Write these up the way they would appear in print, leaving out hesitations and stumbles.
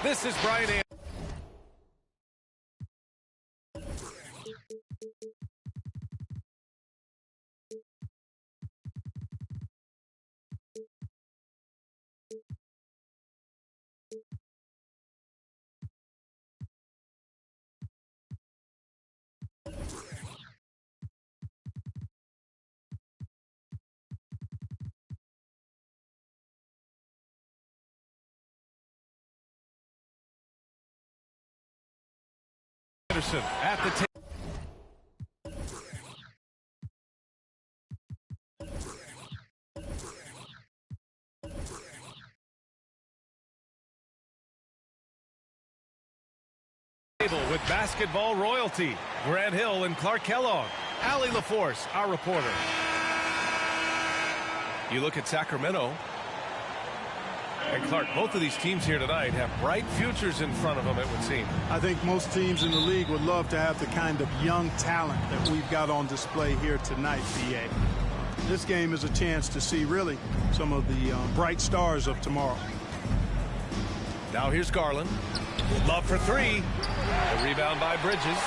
This is Brian Anderson at the table. With basketball royalty, Grant Hill and Clark Kellogg. Allie LaForce, our reporter. You look at Sacramento and Clark, both of these teams here tonight have bright futures in front of them, it would seem. I think most teams in the league would love to have the kind of young talent that we've got on display here tonight, BA. This game is a chance to see really some of the bright stars of tomorrow. Now here's Garland. Love for three. The rebound by Bridges.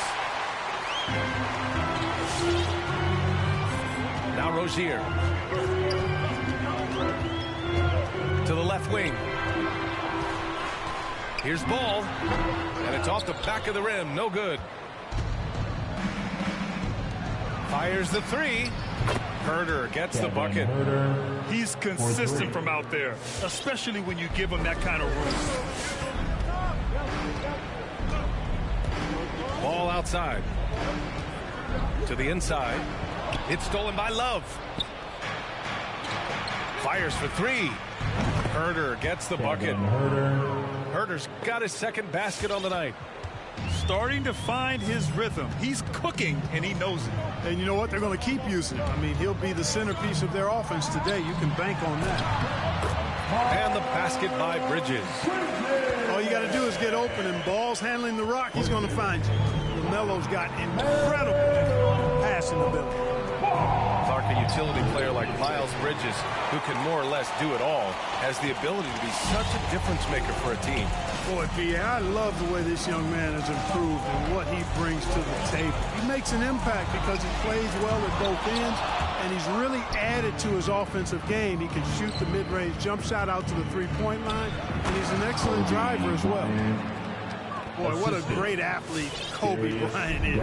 Now Rozier. To the left wing. Here's Ball. And it's off the back of the rim. No good. Fires the three. Herder gets the bucket. He's consistent from out there, especially when you give him that kind of room. Ball outside. To the inside. It's stolen by Love. Fires for three. Herder gets the bucket. Herder's got his second basket on the night. Starting to find his rhythm. He's cooking, and he knows it. And you know what? They're going to keep using him. I mean, he'll be the centerpiece of their offense today. You can bank on that. And the basket by Bridges. All you got to do is get open, and Ball's handling the rock. He's going to find you. LaMelo's got incredible passing ability. Clark, a utility player like Miles Bridges, who can more or less do it all, has the ability to be such a difference maker for a team. Boy, B.A., I love the way this young man has improved and what he brings to the table. He makes an impact because he plays well at both ends, and he's really added to his offensive game. He can shoot the mid-range jump shot out to the three-point line, and he's an excellent driver as well. Boy, what a great athlete Kobe Bryant is.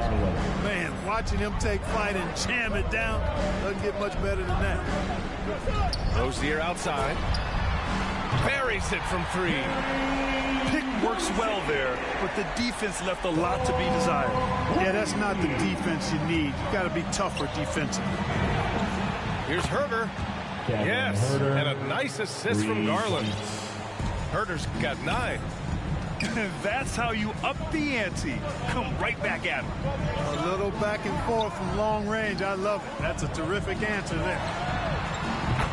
Man, watching him take flight and jam it down doesn't get much better than that. Rozier outside. Buries it from three. Pick works well there, but the defense left a lot to be desired. Yeah, that's not the defense you need. You got to be tougher defensively. Here's Herder. Yes, and a nice assist from Garland. Herder's got 9. That's how you up the ante. Come right back at him. A little back and forth from long range. I love it. That's a terrific answer there.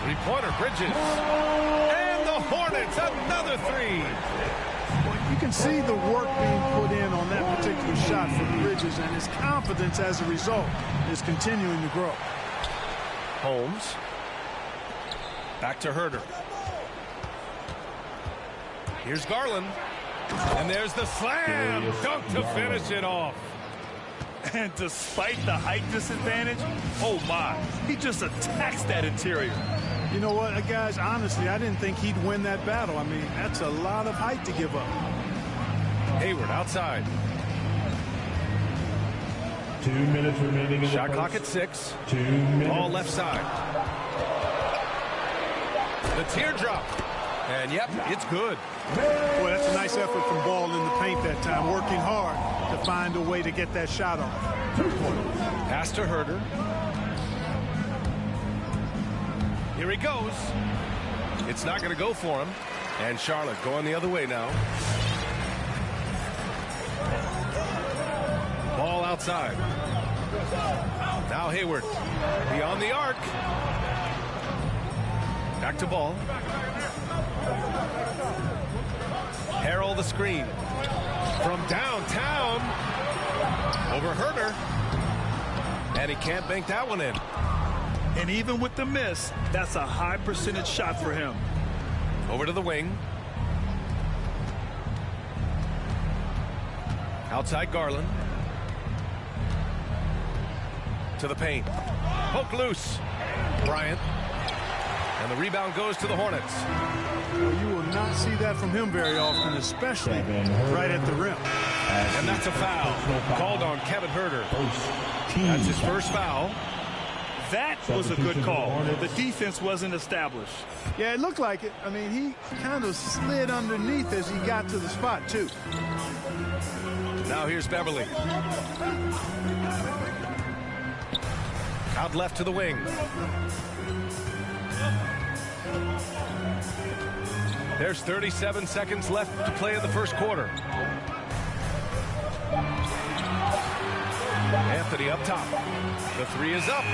Three-pointer, Bridges. And the Hornets, another three. Well, you can see the work being put in on that particular shot from Bridges, and his confidence as a result is continuing to grow. Holmes. Back to Herder. Here's Garland. And there's the slam dunk to finish it off. And despite the height disadvantage, oh my, he just attacks that interior. You know what, guys, honestly, I didn't think he'd win that battle. I mean, that's a lot of height to give up. Hayward outside. 2 minutes remaining. Shot clock at 6. 2 minutes. Ball left side. The teardrop. And yep, it's good. Boy, that's a nice effort from Ball in the paint that time, working hard to find a way to get that shot off. Pass to Herder. Here he goes. It's not going to go for him. And Charlotte going the other way now. Ball outside. Now Hayward. Beyond the arc. Back to Ball. Harrell the screen. From downtown. Over Herder. And he can't bank that one in. And even with the miss, that's a high percentage shot for him. Over to the wing. Outside Garland. To the paint. Poke loose. Bryant. And the rebound goes to the Hornets. Well, you will not see that from him very often, especially right at the rim. And that's a foul. Called on Kevin Huerter. That's his first foul. That was a good call. The defense wasn't established. Yeah, it looked like it. I mean, he kind of slid underneath as he got to the spot, too. Now here's Beverly. Out left to the wing. There's 37 seconds left to play in the first quarter. Anthony up top. The three is up.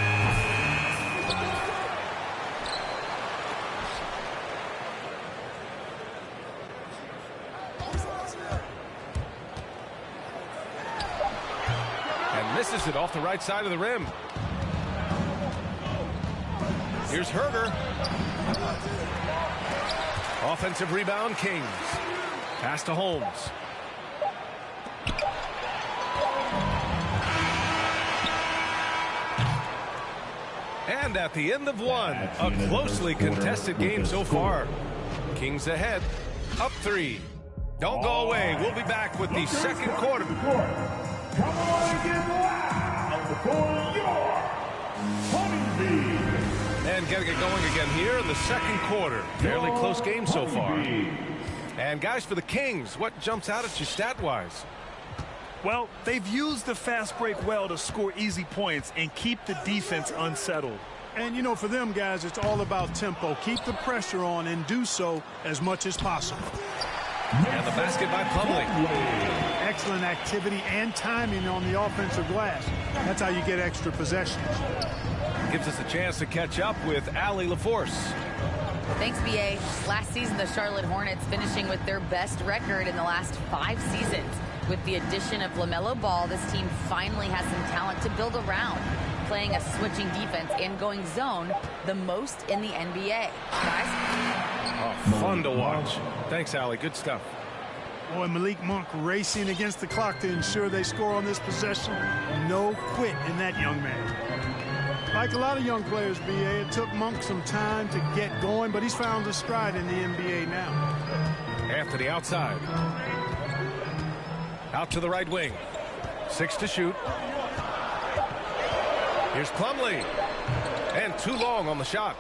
And misses it off the right side of the rim. Here's Huerter. Offensive rebound, Kings. Pass to Holmes. And at the end of one, a closely contested game so far. Kings ahead, up 3. Don't go away. We'll be back with the second quarter. Come on and get loud for your Honeybee. And getting it going again here in the second quarter. Fairly close game so far. And guys, for the Kings, what jumps out at you stat-wise? Well, they've used the fast break well to score easy points and keep the defense unsettled. And, you know, for them guys, it's all about tempo. Keep the pressure on and do so as much as possible. And the basket by Plumlee. Excellent activity and timing on the offensive glass. That's how you get extra possessions. Gives us a chance to catch up with Allie LaForce. Thanks, B.A. Last season, the Charlotte Hornets finishing with their best record in the last 5 seasons. With the addition of LaMelo Ball, this team finally has some talent to build around, playing a switching defense and going zone the most in the NBA. Guys? Oh, fun to watch. Thanks, Allie. Good stuff. Boy, Malik Monk racing against the clock to ensure they score on this possession. No quit in that young man. Like a lot of young players, B.A., it took Monk some time to get going, but he's found his stride in the NBA now. Anthony outside. Out to the right wing. 6 to shoot. Here's Plumlee. And too long on the shot.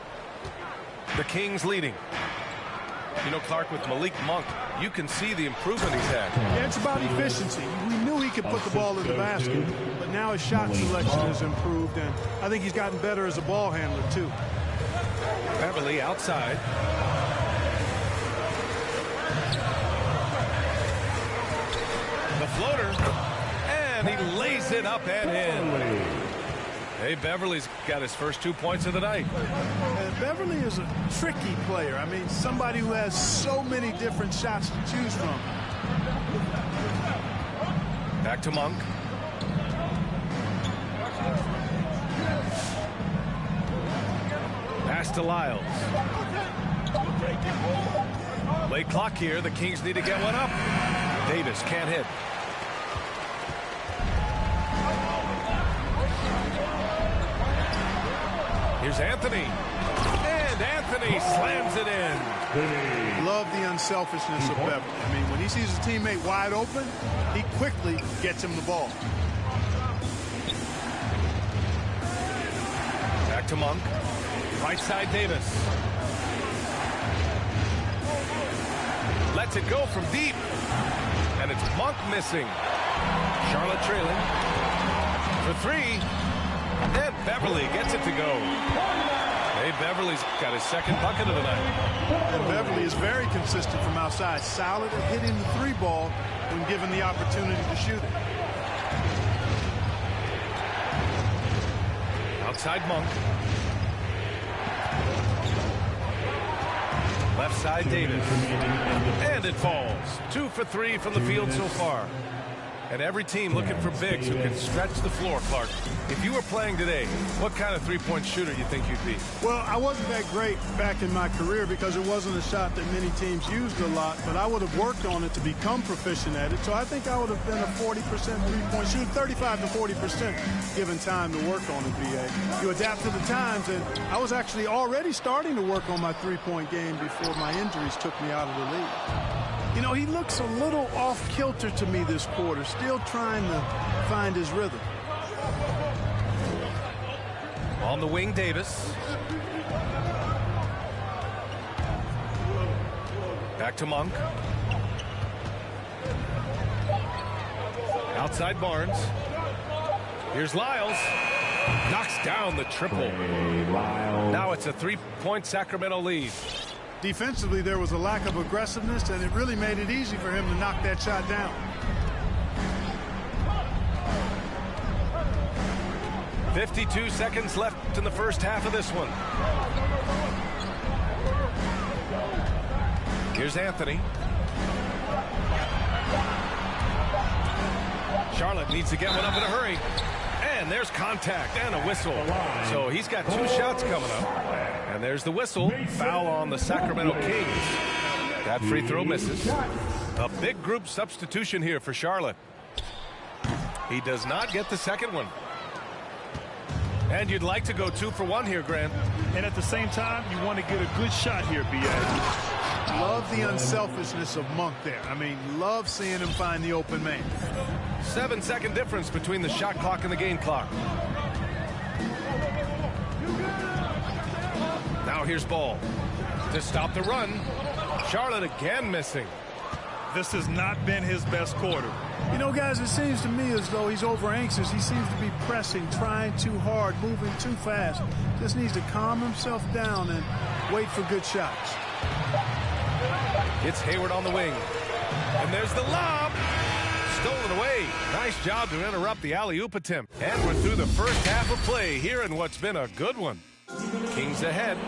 The Kings leading. You know, Clark, with Malik Monk, you can see the improvement he's had. Yeah, it's about efficiency. We knew he could put the ball in the basket, but now his shot selection has improved, and I think he's gotten better as a ball handler, too. Beverly outside. The floater. And he lays it up and in. Hey, Beverly's got his first 2 points of the night. And Beverly is a tricky player. I mean, somebody who has so many different shots to choose from. Back to Monk. Pass to Lyles. Late clock here. The Kings need to get one up. Davis can't hit. Here's Anthony. And Anthony slams it in. Love the unselfishness of Beverly. I mean, when he sees his teammate wide open, he quickly gets him the ball. Back to Monk. Right side Davis. Lets it go from deep. And it's Monk missing. Charlotte trailing. For 3. And Beverly gets it to go. Hey, Beverly's got his second bucket of the night. And Beverly is very consistent from outside. Solid at hitting the 3 ball when given the opportunity to shoot it. Outside Monk. Left side Davis. And it falls. 2 for 3 from the field so far. And every team looking for bigs who can stretch the floor, Clark. If you were playing today, what kind of three-point shooter do you think you'd be? Well, I wasn't that great back in my career because it wasn't a shot that many teams used a lot, but I would have worked on it to become proficient at it. So I think I would have been a 40% three-point shooter, 35 to 40% given time to work on it, BA. You adapt to the times, and I was actually already starting to work on my three-point game before my injuries took me out of the league. You know, he looks a little off-kilter to me this quarter, still trying to find his rhythm. On the wing, Davis. Back to Monk. Outside Barnes. Here's Lyles. Knocks down the triple. Now it's a three-point Sacramento lead. Defensively, there was a lack of aggressiveness, and it really made it easy for him to knock that shot down. 52 seconds left in the first half of this one. Here's Anthony. Charlotte needs to get one up in a hurry. And there's contact and a whistle. So he's got two shots coming up. And there's the whistle. Foul on the Sacramento Kings. That free throw misses. A big group substitution here for Charlotte. He does not get the second one. And you'd like to go 2 for 1 here, Grant. And at the same time, you want to get a good shot here, B.A. Love the unselfishness of Monk there. I mean, love seeing him find the open man. 7-second difference between the shot clock and the game clock. Now here's Ball to stop the run. Charlotte again missing. This has not been his best quarter. You know, guys, it seems to me as though he's over anxious. He seems to be pressing, trying too hard, moving too fast. Just needs to calm himself down and wait for good shots. It's Hayward on the wing. And there's the lob. Stolen away. Nice job to interrupt the alley-oop attempt. And we're through the first half of play here in what's been a good one. Kings ahead,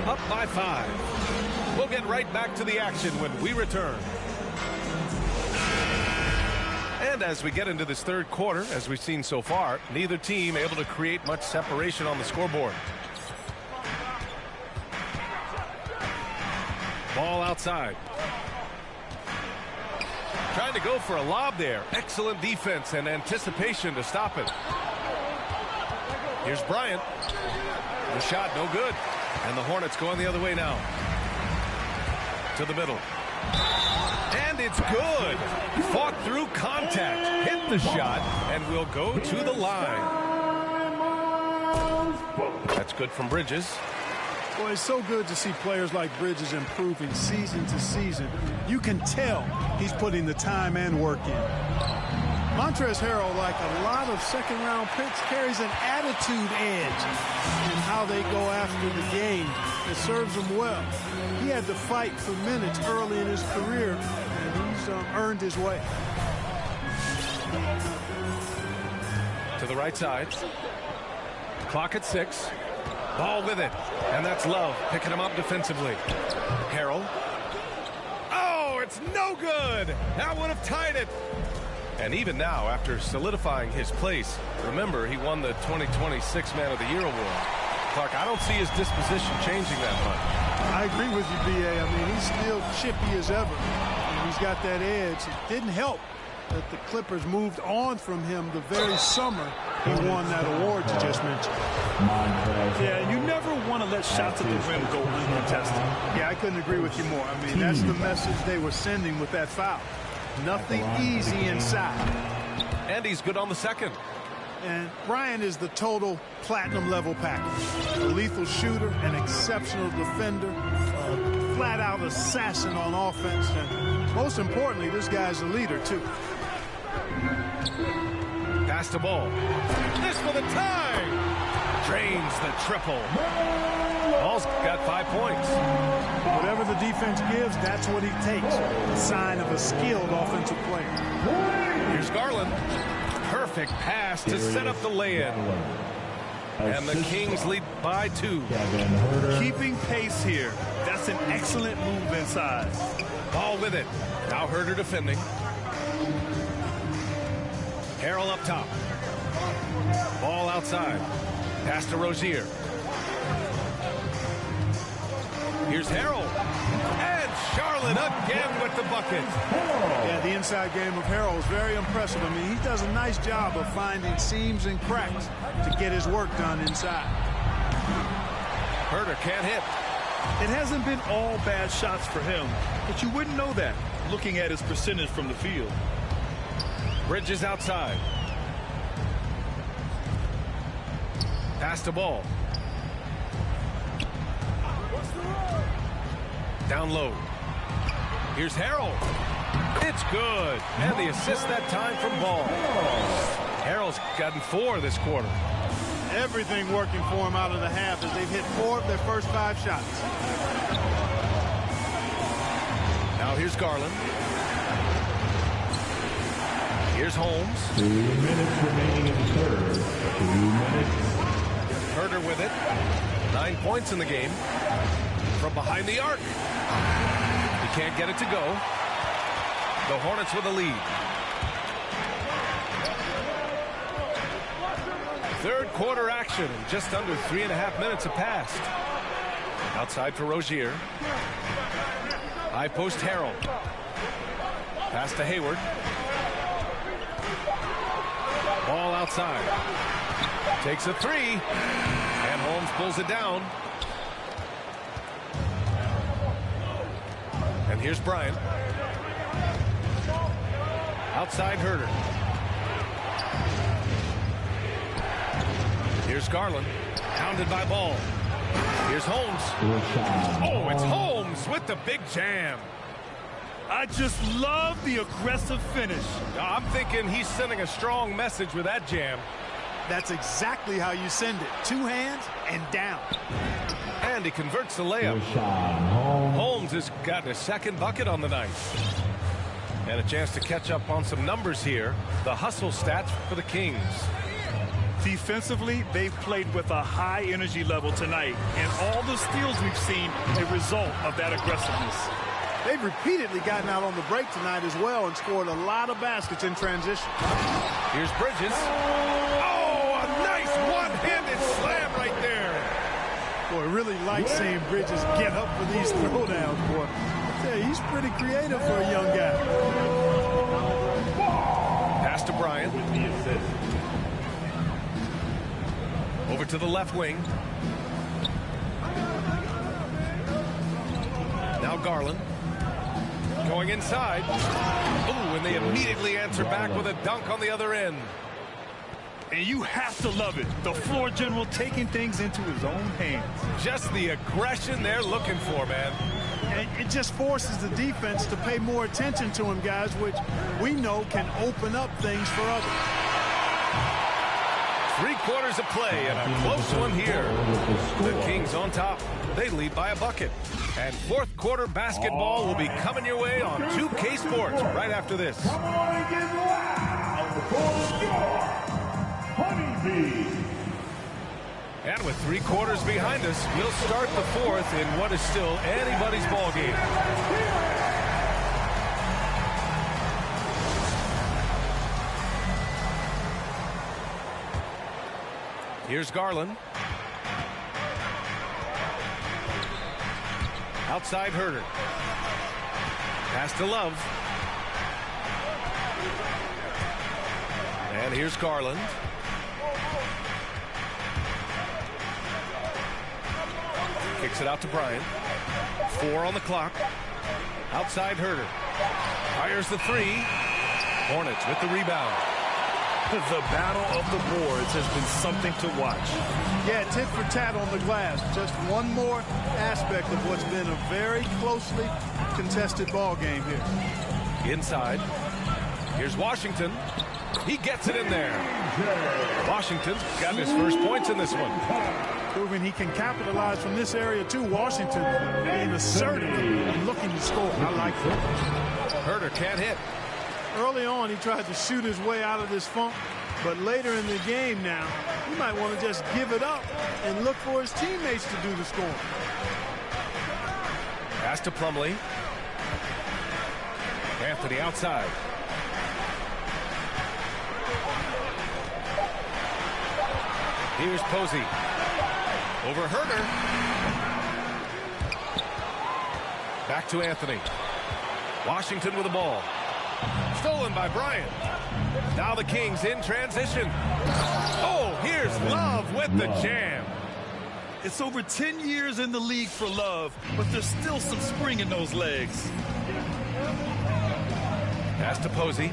up by 5. We'll get right back to the action when we return. And as we get into this third quarter, as we've seen so far, neither team able to create much separation on the scoreboard. Ball outside. Trying to go for a lob there. Excellent defense and anticipation to stop it. Here's Bryant. The shot no good. And the Hornets going the other way now. To the middle. And it's good. Fought through contact. Hit the shot and will go to the line. That's good from Bridges. Boy, it's so good to see players like Bridges improving season to season. You can tell he's putting the time and work in. Montrezl Harrell, like a lot of second-round picks, carries an attitude edge in how they go after the game. It serves him well. He had to fight for minutes early in his career, and he's earned his way. To the right side. Clock at 6. Ball with it. And that's Love picking him up defensively. Harrell. Oh, it's no good. That would have tied it. And even now, after solidifying his place, remember, he won the 2020 Sixth Man of the Year award. Clark, I don't see his disposition changing that much. I agree with you, B.A. I mean, he's still chippy as ever. And he's got that edge. It didn't help that the Clippers moved on from him the very summer he won that award you just mentioned. Yeah, you never want to let shots at the rim go uncontested. Yeah, I couldn't agree with you more. I mean, that's the message they were sending with that foul. Nothing easy inside. And he's good on the second. And Bryant is the total platinum level package. A lethal shooter, an exceptional defender, a flat-out assassin on offense, and most importantly, this guy's a leader, too. Pass the ball. This for the tie. Drains the triple. Ball's got 5 points. Whatever the defense gives, that's what he takes. A sign of a skilled offensive player. Here's Garland. Perfect pass to set up the lay-in. And the Kings lead by 2. Keeping pace here. That's an excellent move inside. Ball with it. Now Herter defending. Harrell up top. Ball outside. Pass to Rozier. Here's Harold. And Charlotte again with the bucket. Yeah, the inside game of Harold is very impressive. I mean, he does a nice job of finding seams and cracks to get his work done inside. Herter can't hit. It hasn't been all bad shots for him, but you wouldn't know that looking at his percentage from the field. Bridges outside. Pass the ball. Down low. Here's Harold. It's good. And the assist that time from Ball. Harold's gotten 4 this quarter. Everything working for him out of the half as they've hit 4 of their first 5 shots. Now here's Garland. Here's Holmes. 2 minutes remaining in the third. 2 minutes. Herter with it. 9 points in the game. From behind the arc. He can't get it to go. The Hornets with a lead. Third quarter action. Just under 3.5 minutes have passed. Outside for Rozier. High post Harold. Pass to Hayward. Ball outside. Takes a 3. And Holmes pulls it down. And here's Bryant. Outside Herter. Here's Garland. Pounded by Ball. Here's Holmes. Oh, it's Holmes with the big jam. I just love the aggressive finish. I'm thinking he's sending a strong message with that jam. That's exactly how you send it. 2 hands and down. And he converts the layup. Holmes has gotten a second bucket on the night. And a chance to catch up on some numbers here. The hustle stats for the Kings. Defensively, they've played with a high energy level tonight. And all the steals we've seen a result of that aggressiveness. They've repeatedly gotten out on the break tonight as well and scored a lot of baskets in transition. Here's Bridges. Oh, a nice one-handed slam right there. Boy, really like seeing Bridges get up for these throwdowns, boy. I tell you, he's pretty creative for a young guy. Pass to Bryant. Over to the left wing. Now Garland. Going inside. Ooh, and they immediately answer back with a dunk on the other end. And you have to love it. The floor general taking things into his own hands. Just the aggression they're looking for, man. And it just forces the defense to pay more attention to him, guys, which we know can open up things for others. 3 quarters of play and a close one here. The Kings on top. They lead by a bucket. And fourth quarter basketball will be coming your way on 2K Sports right after this. Come on and get loud. Before your Honeybee. And with 3 quarters behind us, we'll start the fourth in what is still anybody's ball game. Here's Garland. Outside Herter. Pass to Love. And here's Garland. Kicks it out to Bryant. 4 on the clock. Outside Herter. Fires the 3. Hornets with the rebound. The battle of the boards has been something to watch. Yeah, tit for tat on the glass. Just one more aspect of what's been a very closely contested ball game here. Inside. Here's Washington. He gets it in there. Washington's got his first points in this one. Proving he can capitalize from this area too. Washington being assertive and looking to score. I like that. Herter can't hit. Early on, he tried to shoot his way out of this funk, but later in the game now, he might want to just give it up and look for his teammates to do the scoring. Pass to Plumlee. Anthony outside. Here's Posey. Over Herder. Back to Anthony. Washington with the ball. Stolen by Bryant. Now the Kings in transition. Oh, here's Love with the jam. It's over 10 years in the league for Love, but there's still some spring in those legs. Pass to Posey.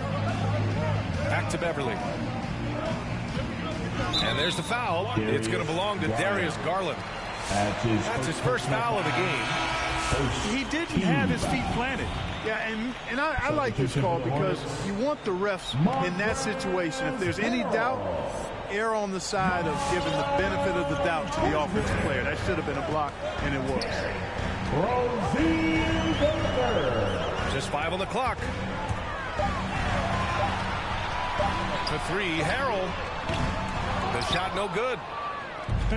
Back to Beverly. And there's the foul. It's going to belong to Darius Garland. That's his first foul of the game. He didn't have his feet planted. Yeah, and I like this call because you want the refs in that situation. If there's any doubt, err on the side of giving the benefit of the doubt to the offensive player. That should have been a block, and it was. Just 5 on the clock. For 3, Harrell. The shot no good.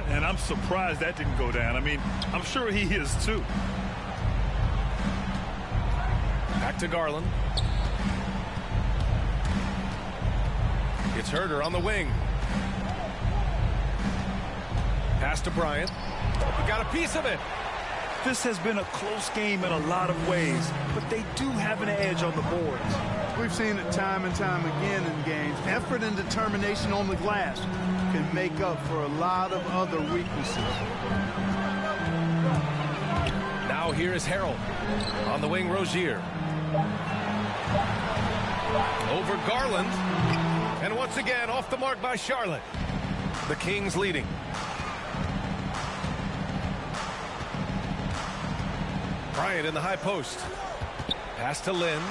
And I'm surprised that didn't go down. I mean, I'm sure he is too. Back to Garland. It's Herder on the wing. Pass to Bryant. We got a piece of it. This has been a close game in a lot of ways, but they do have an edge on the boards. We've seen it time and time again in games. Effort and determination on the glass can make up for a lot of other weaknesses. Now here is Harrell. On the wing, Rozier. Over Garland. And once again, off the mark by Charlotte. The Kings leading. Bryant in the high post. Pass to Lynn.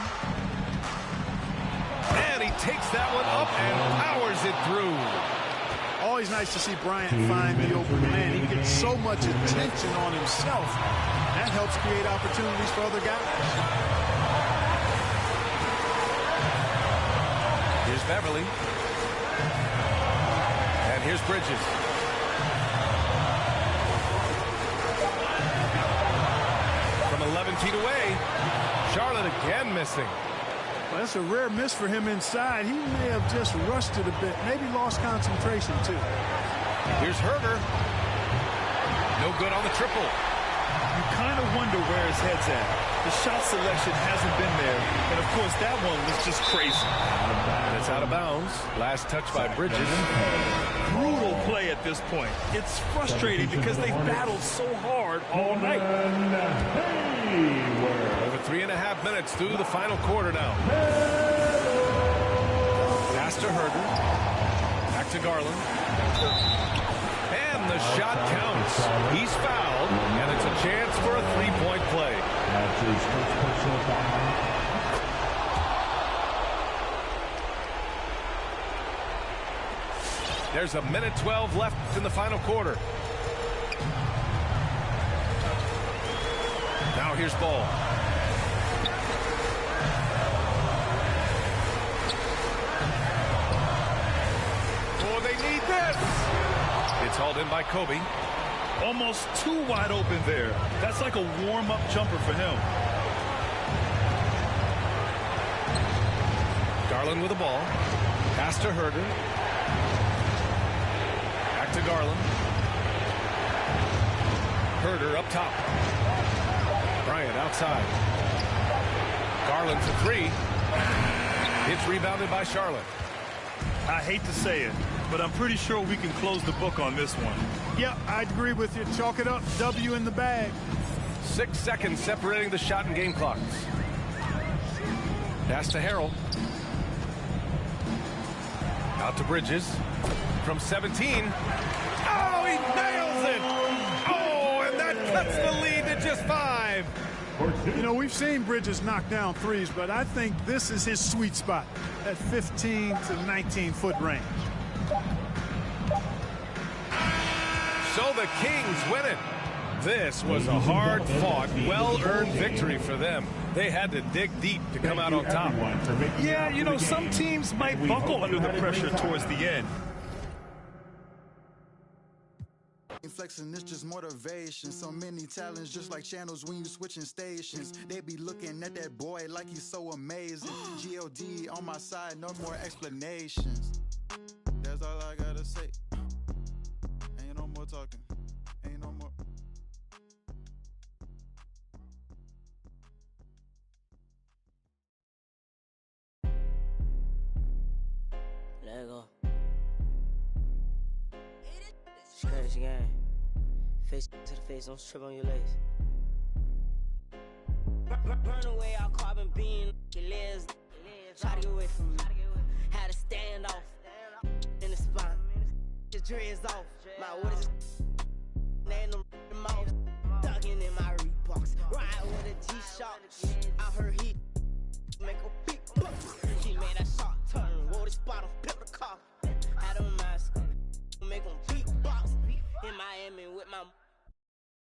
And he takes that one up and powers it through. Always nice to see Bryant find the open man. He gets so much attention on himself. That helps create opportunities for other guys. Here's Beverly. And here's Bridges. From 11 feet away, Charlotte again missing. Well, that's a rare miss for him inside. He may have just rushed it a bit, maybe lost concentration too. Here's Herder. No good on the triple. You kind of wonder where his head's at. The shot selection hasn't been there, and of course that one was just crazy. And it's out of bounds. Last touch by Bridges. Brutal play at this point. It's frustrating because they've battled so hard all night. Over 3.5 minutes through the final quarter now. Pass to Herder. Back to Garland. And the shot counts. He's fouled, and it's a chance for a three-point play. That's his first personal foul. There's a minute 12 left in the final quarter. Now here's Ball. Oh, they need this. It's hauled in by Kobe. Almost too wide open there. That's like a warm-up jumper for him. Garland with the ball. Pass to Herder. Back to Garland. Herder up top. Bryant outside. Garland for 3. It's rebounded by Charlotte. I hate to say it, but I'm pretty sure we can close the book on this one. Yeah, I'd agree with you. Chalk it up. W in the bag. 6 seconds separating the shot and game clocks. Pass to Harrell. Out to Bridges. From 17. Oh, he nails it! Oh, and that cuts the lead to just 5. You know, we've seen Bridges knock down threes, but I think this is his sweet spot at 15 to 19-foot range. So the Kings win it. This was a hard-fought, well-earned victory for them. They had to dig deep to come out on top. Yeah, you know, some teams might buckle under the pressure towards the end. Flexing is just motivation. So many talents, just like channels when you switching stations. They be looking at that boy like he's so amazing. G.O.D. on my side, no more explanations. That's all I gotta say. There you go. It's crazy game. Face to the face, don't trip on your legs. Burn away our carbon beam, your legs.